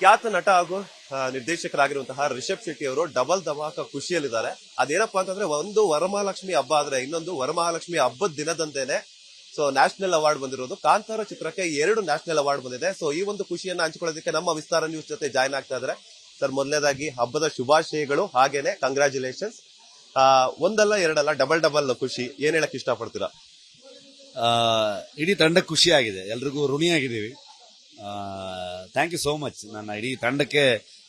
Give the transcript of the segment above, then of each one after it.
ಖ್ಯಾತ ನಟ ಹಾಗೂ ನಿರ್ದೇಶಕರಾಗಿರುವಂತಹ ರಿಷಬ್ ಶೆಟ್ಟಿ ಅವರು ಡಬಲ್ ಧಮಾಕ ಖುಷಿಯಲ್ಲಿದ್ದಾರೆ. ಅದೇನಪ್ಪಾ ಅಂತಂದ್ರೆ, ಒಂದು ವರಮಹಾಲಕ್ಷ್ಮಿ ಹಬ್ಬ ಆದ್ರೆ ಇನ್ನೊಂದು ವರಮಹಾಲಕ್ಷ್ಮಿ ಹಬ್ಬದ ದಿನದಂತೆನೆ ಸೊ ನ್ಯಾಷನಲ್ ಅವಾರ್ಡ್ ಬಂದಿರೋದು. ಕಾಂತಾರ ಚಿತ್ರಕ್ಕೆ 2 ನ್ಯಾಷನಲ್ ಅವಾರ್ಡ್ ಬಂದಿದೆ. ಸೊ ಈ ಒಂದು ಖುಷಿಯನ್ನ ಹಂಚಿಕೊಳ್ಳೋದಕ್ಕೆ ನಮ್ಮ ವಿಸ್ತಾರ ನ್ಯೂಸ್ ಜೊತೆ ಜಾಯ್ನ್ ಆಗ್ತಾ ಇದ್ದಾರೆ. ಸರ್, ಮೊದಲನೇದಾಗಿ ಹಬ್ಬದ ಶುಭಾಶಯಗಳು, ಹಾಗೇನೆ ಕಂಗ್ರಾಚುಲೇಷನ್ಸ್. ಒಂದಲ್ಲ ಎರಡಲ್ಲ ಡಬಲ್ ಖುಷಿ. ಏನ್ ಹೇಳಕ್ ಇಷ್ಟಪಡ್ತೀರಾ? ಇಡೀ ತಂಡಕ್ಕೆ ಖುಷಿಯಾಗಿದೆ, ಎಲ್ರಿಗೂ ಋಣಿಯಾಗಿದ್ದೀವಿ. Thank you so much. ನನ್ನ ಇಡೀ ತಂಡಕ್ಕೆ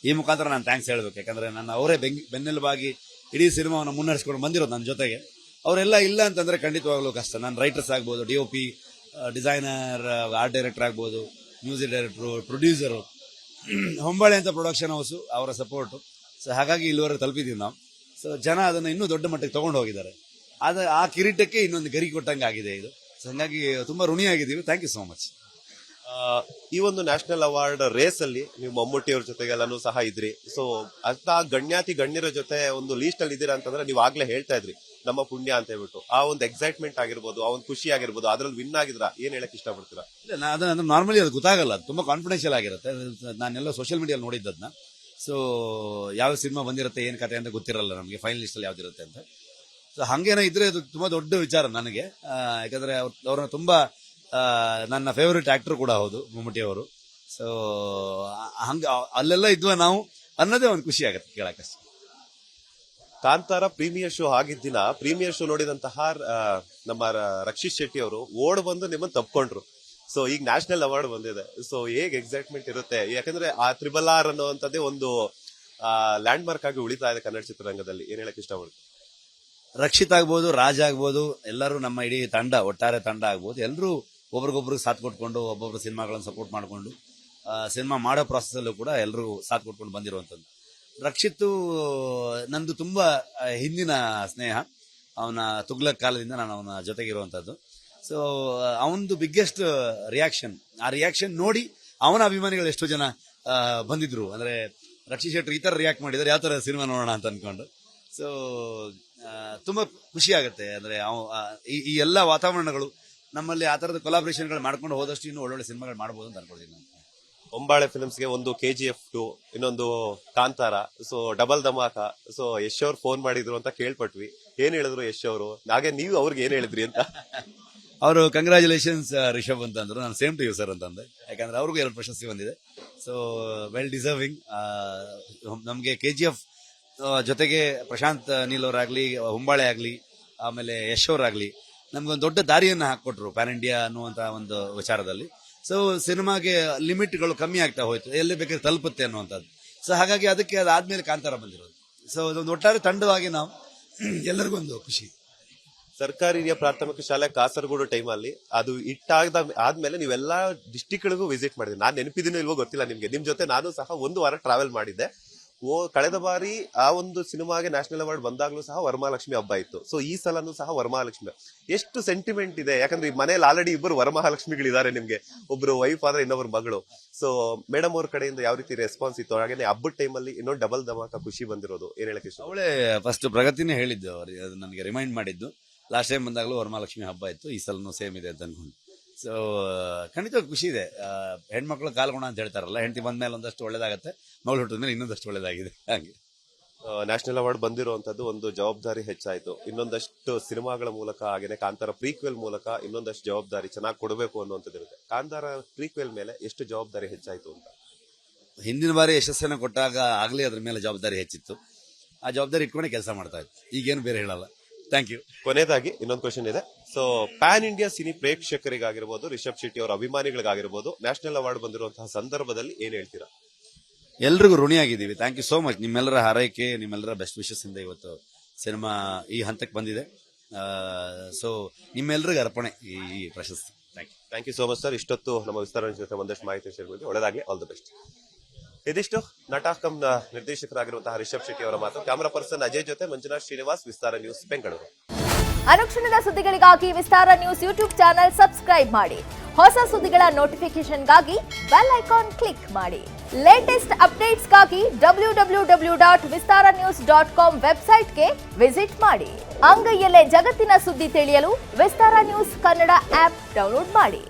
ಈ ಮುಖಾಂತರ ನಾನು ಥ್ಯಾಂಕ್ಸ್ ಹೇಳ್ಬೇಕು. ಯಾಕಂದ್ರೆ ನನ್ನ ಅವರೇ ಬೆನ್ನೆಲುಬಾಗಿ ಇಡೀ ಸಿನಿಮಾವನ್ನು ಮುನ್ನಡೆಸ್ಕೊಂಡು ಬಂದಿರೋದು ನನ್ನ ಜೊತೆಗೆ. ಅವರೆಲ್ಲ ಇಲ್ಲ ಅಂತಂದ್ರೆ ಖಂಡಿತವಾಗ್ಲೂ ಕಷ್ಟ. ನಾನು ರೈಟರ್ಸ್ ಆಗ್ಬೋದು, DOP, ಡಿಸೈನರ್, ಆರ್ಟ್ ಡೈರೆಕ್ಟರ್ ಆಗ್ಬೋದು, ಮ್ಯೂಸಿಕ್ ಡೈರೆಕ್ಟ್ರು, ಪ್ರೊಡ್ಯೂಸರು, ಹೊಂಬಾಳೆ ಅಂತ ಪ್ರೊಡಕ್ಷನ್ ಹೌಸು, ಅವರ ಸಪೋರ್ಟು. ಸೊ ಹಾಗಾಗಿ ಇಲ್ಲಿವರೆಗೆ ತಲುಪಿದ್ದೀವಿ ನಾವು. ಸೊ ಜನ ಅದನ್ನು ಇನ್ನೂ ದೊಡ್ಡ ಮಟ್ಟಕ್ಕೆ ತಗೊಂಡು ಹೋಗಿದ್ದಾರೆ. ಆ ಕಿರೀಟಕ್ಕೆ ಇನ್ನೊಂದು ಗರಿ ಕೊಟ್ಟಂಗೆ ಆಗಿದೆ ಇದು. ಸೊ ಹಂಗಾಗಿ ತುಂಬಾ ಋಣಿಯಾಗಿದ್ದೀವಿ. Thank you so much. ಈ ಒಂದು ನ್ಯಾಷನಲ್ ಅವಾರ್ಡ್ ರೇಸ್ ಅಲ್ಲಿ ನೀವು ಮಮ್ಮೂಟಿ ಅವ್ರ ಜೊತೆಗೆಲ್ಲಾನು ಸಹ ಇದ್ರಿ. ಸೊ ಅಂತ ಗಣ್ಯರ ಜೊತೆ ಒಂದು ಲೀಸ್ಟ್ ಅಲ್ಲಿ ಇದ್ದೀರಾ ಅಂತಂದ್ರೆ, ನೀವು ಆಗ್ಲೇ ಹೇಳ್ತಾ ಇದ್ರಿ ನಮ್ಮ ಪುಣ್ಯ ಅಂತ ಹೇಳ್ಬಿಟ್ಟು. ಆ ಒಂದು ಎಕ್ಸೈಟ್ಮೆಂಟ್ ಆಗಿರ್ಬೋದು, ಆ ಒಂದು ಖುಷಿ ಆಗಿರ್ಬೋದು, ಅದ್ರಲ್ಲಿ ವಿನ್ ಆಗಿದ್ರ, ಏನ್ ಹೇಳಕ್ ಇಷ್ಟಪಡ್ತೀರಾ? ಇಲ್ಲ, ಅದನ್ನ ನಾರ್ಮಲಿ ಅದು ಗೊತ್ತಾಗಲ್ಲ, ತುಂಬಾ ಕಾನ್ಫಿಡೆನ್ಷಿಯಲ್ ಆಗಿರುತ್ತೆ. ನಾನೆಲ್ಲ ಸೋಷಿಯಲ್ ಮೀಡಿಯಲ್ಲಿ ನೋಡಿದ್ದನ್ನ. ಸೊ ಯಾವ ಸಿನಿಮಾ ಬಂದಿರುತ್ತೆ, ಏನ್ ಕತೆ ಅಂತ ಗೊತ್ತಿರಲ್ಲ ನಮಗೆ, ಫೈನಲ್ ಲಿಸ್ಟ್ ಅಲ್ಲಿ ಯಾವ್ದಿರುತ್ತೆ ಅಂತ. ಸೊ ಹಂಗೇನೋ ಇದ್ರೆ ಅದು ತುಂಬಾ ದೊಡ್ಡ ವಿಚಾರ ನನಗೆ. ಯಾಕಂದ್ರೆ ಅವ್ರನ್ನ ತುಂಬಾ ನನ್ನ ಫೇವರಿಟ್ ಆಕ್ಟರ್ ಕೂಡ ಹೌದು ಮಮ್ಮೂಟಿ ಅವರು. ಸೊ ಹಂಗ ಅಲ್ಲೆಲ್ಲ ಇದ್ವ ನಾವು ಅನ್ನೋದೇ ಒಂದು ಖುಷಿ ಆಗತ್ತೆ ಕೇಳಕ್ಕಷ್ಟೇ. ಕಾಂತಾರ ಪ್ರೀಮಿಯರ್ ಶೋ ಆಗಿದ್ದ ದಿನ ಪ್ರೀಮಿಯರ್ ಶೋ ನೋಡಿದಂತಹ ನಮ್ಮ ರಕ್ಷಿತ್ ಶೆಟ್ಟಿ ಅವರು ಓಡ್ ಬಂದು ನಿಮ್ಮನ್ನು ತಪ್ಕೊಂಡ್ರು. ಸೊ ಈಗ ನ್ಯಾಷನಲ್ ಅವಾರ್ಡ್ ಬಂದಿದೆ. ಸೊ ಹೇಗ್ ಎಕ್ಸೈಟ್ಮೆಂಟ್ ಇರುತ್ತೆ? ಯಾಕಂದ್ರೆ ಆ RRR ಅನ್ನುವಂಥದ್ದೇ ಒಂದು ಲ್ಯಾಂಡ್ ಮಾರ್ಕ್ ಆಗಿ ಉಳಿತಾ ಇದೆ ಕನ್ನಡ ಚಿತ್ರರಂಗದಲ್ಲಿ. ಏನ್ ಹೇಳಕ್ ಇಷ್ಟಪಡ್ತೀವಿ? ರಕ್ಷಿತ್ ಆಗ್ಬೋದು, ರಾಜ್ ಆಗ್ಬೋದು, ಎಲ್ಲರೂ ನಮ್ಮ ಇಡೀ ತಂಡ, ಒಟ್ಟಾರೆ ತಂಡ ಆಗ್ಬೋದು, ಎಲ್ಲರೂ ಒಬ್ರಿಗೊಬ್ರಿಗೆ ಸಾಥ್ ಕೊಟ್ಕೊಂಡು, ಒಬ್ಬೊಬ್ರು ಸಿನಿಮಾಗಳನ್ನು ಸಪೋರ್ಟ್ ಮಾಡಿಕೊಂಡು, ಸಿನಿಮಾ ಮಾಡೋ ಪ್ರಾಸೆಸ್ ಅಲ್ಲೂ ಕೂಡ ಎಲ್ಲರೂ ಸಾಥ್ ಕೊಟ್ಕೊಂಡು ಬಂದಿರುವಂಥದ್ದು. ರಕ್ಷಿತ್ ನಂದು ತುಂಬಾ ಹಿಂದಿನ ಸ್ನೇಹ. ಅವನ ತುಗ್ಲಕ್ ಕಾಲದಿಂದ ನಾನು ಅವನ ಜೊತೆಗಿರುವಂತದ್ದು. ಸೊ ಅವನದು ಬಿಗ್ಗೆಸ್ಟ್ ರಿಯಾಕ್ಷನ್, ಆ ರಿಯಾಕ್ಷನ್ ನೋಡಿ ಅವನ ಅಭಿಮಾನಿಗಳು ಎಷ್ಟೋ ಜನ ಬಂದಿದ್ರು. ಅಂದ್ರೆ ರಕ್ಷಿತ್ ಶೆಟ್ಟಿ ಈ ತರ ರಿಯಾಕ್ಟ್ ಮಾಡಿದ್ರೆ ಯಾವ ತರ ಸಿನಿಮಾ ನೋಡೋಣ ಅಂತ ಅನ್ಕೊಂಡು. ಸೊ ತುಂಬಾ ಖುಷಿ ಆಗುತ್ತೆ. ಅಂದ್ರೆ ಈ ಎಲ್ಲ ವಾತಾವರಣಗಳು ನಮ್ಮಲ್ಲಿ ಆ ತರದ ಕೊಲಾಬ್ರೇಷನ್ಗಳು ಮಾಡ್ಕೊಂಡು ಹೋದಷ್ಟು ಇನ್ನೂ ಒಳ್ಳೊಳ್ಳೆ ಸಿನಿಮಾಗಳು ಮಾಡಬಹುದು ಅಂತ ಅನ್ಕೊಳ್ತೀನಿ ನಾನು. ಹೊಂಬಾಳೆ ಫಿಲ್ಮ್ಸ್ಗೆ ಒಂದು KGF 2, ಇನ್ನೊಂದು Kantara. So double dhamaka. So Yash ಅವ್ರು ಫೋನ್ ಮಾಡಿದ್ರು ಅಂತ ಕೇಳ್ಪಟ್ವಿ. ಏನ್ ಹೇಳಿದ್ರು ಯಶ್ ಅವರು? ಹಾಗೆ ನೀವು ಅವ್ರಿಗೆ ಏನ್ ಹೇಳಿದ್ರಿ ಅಂತ? ಅವರು ಕಂಗ್ರಾಚುಲೇಷನ್ಸ್ ರಿಷಬ್ ಅಂತ ಅಂದ್ರು. ನಾನು ಸೇಮ್ ಟು ಯು ಸರ್ ಅಂತ ಅಂದೆ. ಯಾಕಂದ್ರೆ ಅವ್ರಿಗೂ 2 ಪ್ರಶಸ್ತಿ ಬಂದಿದೆ. So well deserving. ನಮ್ಗೆ KGF ಜೊತೆಗೆ ಪ್ರಶಾಂತ್ ನೀಲ್ ಅವರಾಗ್ಲಿ, ಹೊಂಬಾಳೆ ಆಗ್ಲಿ, ಆಮೇಲೆ ಯಶ್ ಅವರಾಗ್ಲಿ ನಮ್ಗೊಂದು ದೊಡ್ಡ ದಾರಿಯನ್ನ ಹಾಕೊಟ್ರು ಪ್ಯಾನ್ ಇಂಡಿಯಾ ಅನ್ನುವಂತ ಒಂದು ವಿಚಾರದಲ್ಲಿ. ಸೊ ಸಿನಿಮಾಗೆ ಲಿಮಿಟ್ಗಳು ಕಮ್ಮಿ ಆಗ್ತಾ ಹೋಯ್ತು, ಎಲ್ಲಿ ಬೇಕಾದ್ರೆ ತಲುಪುತ್ತೆ ಅನ್ನುವಂಥದ್ದು. ಸೊ ಹಾಗಾಗಿ ಅದಕ್ಕೆ ಅದಾದ್ಮೇಲೆ ಕಾಂತಾರ ಬಂದಿರೋದು. ಸೊ ಅದೊಂದು ಒಟ್ಟಾರೆ ತಂಡವಾಗಿ ನಾವು ಎಲ್ಲರಿಗೊಂದು ಖುಷಿ. ಸರ್ಕಾರಿ ಹಿರಿಯ ಪ್ರಾಥಮಿಕ ಶಾಲೆ ಕಾಸರಗೋಡು ಟೈಮ್ ಅಲ್ಲಿ ಅದು ಆದ್ಮೇಲೆ ನೀವೆಲ್ಲಾ ಡಿಸ್ಟಿಕ್ ಗಳಿಗೂ ವಿಸಿಟ್ ಮಾಡಿದ್ರಿ. ನಾನ್ ನೆನಪಿದೀನೋ ಇಲ್ವೋ ಗೊತ್ತಿಲ್ಲ ನಿಮ್ಗೆ. ನಿಮ್ ಜೊತೆ ನಾನು ಸಹ 1 ವಾರ ಟ್ರಾವೆಲ್ ಮಾಡಿದ್ದೆ. ಕಳೆದ ಬಾರಿ ಆ ಒಂದು ಸಿನಿಮಾಗೆ ನ್ಯಾಷನಲ್ ಅವಾರ್ಡ್ ಬಂದಾಗ್ಲೂ ಸಹ ವರಮಹಾಲಕ್ಷ್ಮಿ ಹಬ್ಬ ಇತ್ತು. ಸೊ ಈ ಸಲನೂ ಸಹ ವರಮಹಾಲಕ್ಷ್ಮಿ. ಎಷ್ಟು ಸೆಂಟಿಮೆಂಟ್ ಇದೆ? ಯಾಕಂದ್ರೆ ಈ ಮನೇಲಿ ಆಲ್ರೆಡಿ 2 ವರಮಹಾಲಕ್ಷ್ಮಿಗಳಿದ್ದಾರೆ ನಿಮ್ಗೆ. ಒಬ್ರು ವೈಫ್ ಆದ್ರೆ ಇನ್ನೊಬ್ರು ಮಗಳು. ಸೊ ಮೇಡಮ್ ಅವ್ರ ಕಡೆಯಿಂದ ಯಾವ ರೀತಿ ರೆಸ್ಪಾನ್ಸ್ ಇತ್ತು? ಹಾಗೆ ಹಬ್ಬದ ಟೈಮ್ ಅಲ್ಲಿ ಇನ್ನೊಂದು ಡಬಲ್ ಧಮಾಕ ಖುಷಿ ಬಂದಿರೋದು, ಏನ್ ಹೇಳಕ್ ಇಷ್ಟ? ಅವಳೇ ಫಸ್ಟ್ ಪ್ರಗತಿನೇ ಹೇಳಿದ್ದು, ಅದು ನನಗೆ ರಿಮೈಂಡ್ ಮಾಡಿದ್ದು. ಲಾಸ್ಟ್ ಟೈಮ್ ಬಂದಾಗಲೂ ವರಮಹಾಲಕ್ಷ್ಮಿ ಹಬ್ಬ ಇತ್ತು, ಈ ಸಲನೂ ಸೇಮ್ ಇದೆ ಅಂತ ಅನ್ಕೊಂಡು. ಸೊ ಖಂಡಿತ ಖುಷಿ ಇದೆ. ಹೆಣ್ಮಕ್ಳು ಕಾಲ್ಗುಣ ಅಂತ ಹೇಳ್ತಾರಲ್ಲ, ಹೆಂಡತಿ ಬಂದ್ಮೇಲೆ ಒಂದಷ್ಟು ಒಳ್ಳೇದಾಗತ್ತೆ, ಮಗಳು ಹುಟ್ಟಿದ್ಮೇಲೆ ಇನ್ನೊಂದಷ್ಟು ಒಳ್ಳೇದಾಗಿದೆ. ಹಾಗೆ ನ್ಯಾಷನಲ್ ಅವಾರ್ಡ್ ಬಂದಿರುವಂತದ್ದು ಒಂದು ಜವಾಬ್ದಾರಿ ಹೆಚ್ಚಾಯ್ತು. ಇನ್ನೊಂದಷ್ಟು ಸಿನಿಮಾಗಳ ಮೂಲಕ, ಹಾಗೇನೆ ಕಾಂತಾರ ಪ್ರೀಕ್ವೆಲ್ ಮೂಲಕ ಇನ್ನೊಂದಷ್ಟು ಜವಾಬ್ದಾರಿ ಚೆನ್ನಾಗಿ ಕೊಡಬೇಕು ಅನ್ನುವಂಥದ್ದು ಇರುತ್ತೆ. ಕಾಂತಾರ ಪ್ರೀಕ್ವೆಲ್ ಮೇಲೆ ಎಷ್ಟು ಜವಾಬ್ದಾರಿ ಹೆಚ್ಚಾಯ್ತು ಅಂತ? ಹಿಂದಿನ ಬಾರಿ ಯಶಸ್ಸನ್ನು ಕೊಟ್ಟಾಗ ಆಗ್ಲೇ ಅದ್ರ ಮೇಲೆ ಜವಾಬ್ದಾರಿ ಹೆಚ್ಚಿತ್ತು. ಆ ಜವಾಬ್ದಾರಿ ಇಟ್ಕೊಂಡೆ ಕೆಲಸ ಮಾಡ್ತಾ ಇತ್ತು. ಈಗೇನು ಬೇರೆ ಹೇಳಲ್ಲ. Thank you. ಕೊನೆಯದಾಗಿ ಇನ್ನೊಂದು ಕ್ವಶನ್ ಇದೆ. ಸೊ ಪ್ಯಾನ್ ಇಂಡಿಯಾ ಸಿನಿ ಪ್ರೇಕ್ಷಕರಿಗಾಗಿರ್ಬೋದು, ರಿಷಬ್ ಶೆಟ್ಟಿ ಅವರ ಅಭಿಮಾನಿಗಳಿಗಾಗಿರ್ಬೋದು, ನ್ಯಾಷನಲ್ ಅವಾರ್ಡ್ ಬಂದಿರುವಂತಹ ಸಂದರ್ಭದಲ್ಲಿ ಏನ್ ಹೇಳ್ತೀರಾ? ಎಲ್ರಿಗೂ ಋಣಿಯಾಗಿದ್ದೀವಿ. Thank you so much. ನಿಮ್ಮೆಲ್ಲರ ಹಾರೈಕೆ, ನಿಮ್ಮೆಲ್ಲರ ಬೆಸ್ಟ್ ವಿಶಸ್ ಇಂದ ಇವತ್ತು ಸಿನಿಮಾ ಈ ಹಂತಕ್ಕೆ ಬಂದಿದೆ. ಸೊ ನಿಮ್ಮೆಲ್ಲರಿಗೂ ಅರ್ಪಣೆ ಈ ಪ್ರಶಸ್ತಿ. Thank you so much sir. ಇಷ್ಟೊತ್ತು ನಮ್ಮ ವಿಸ್ತಾರ ಜೊತೆ ಒಂದಷ್ಟು ಮಾಹಿತಿ ಶೇರ್ ಮಾಡಿ. ಒಳ್ಳೆದಾಗ್ಲಿ, ಆಲ್ ದ ಬೆಸ್ಟ್. ಇದಿಷ್ಟು ನಟ ಕಮ್ ನಿರ್ದೇಶಕರಾಗಿರುವಂತಹ ರಿಷಬ್ ಶೆಟ್ಟಿ ಅವರ ಮಾತು. ಕ್ಯಾಮರಾ ಪರ್ಸನ್ ಅಜಯ್ ಜೊತೆ ಮಂಜುನಾಥ್ ಶ್ರೀನಿವಾಸ್, ವಿಸ್ತಾರ ನ್ಯೂಸ್, ಬೆಂಗಳೂರು. ಅನುಕ್ಷಣದ ಸುದ್ದಿಗಳಿಗಾಗಿ ವಿಸ್ತಾರ ನ್ಯೂಸ್ ಯೂಟ್ಯೂಬ್ ಚಾನೆಲ್ ಸಬ್ಸ್ಕ್ರೈಬ್ ಮಾಡಿ. ಹೊಸ ಸುದ್ದಿಗಳ ನೋಟಿಫಿಕೇಶನ್ಗಾಗಿ ಬೆಲ್ ಐಕಾನ್ ಕ್ಲಿಕ್ ಮಾಡಿ. ಲೇಟೆಸ್ಟ್ ಅಪ್ಡೇಟ್ಸ್ಗಾಗಿ www.vistaranews.com ವೆಬ್ಸೈಟ್ಗೆ ವಿಸಿಟ್ ಮಾಡಿ. ಅಂಗೈಯಲ್ಲೇ ಜಗತ್ತಿನ ಸುದ್ದಿ ತಿಳಿಯಲು ವಿಸ್ತಾರ ನ್ಯೂಸ್ ಕನ್ನಡ ಆಪ್ ಡೌನ್ಲೋಡ್ ಮಾಡಿ.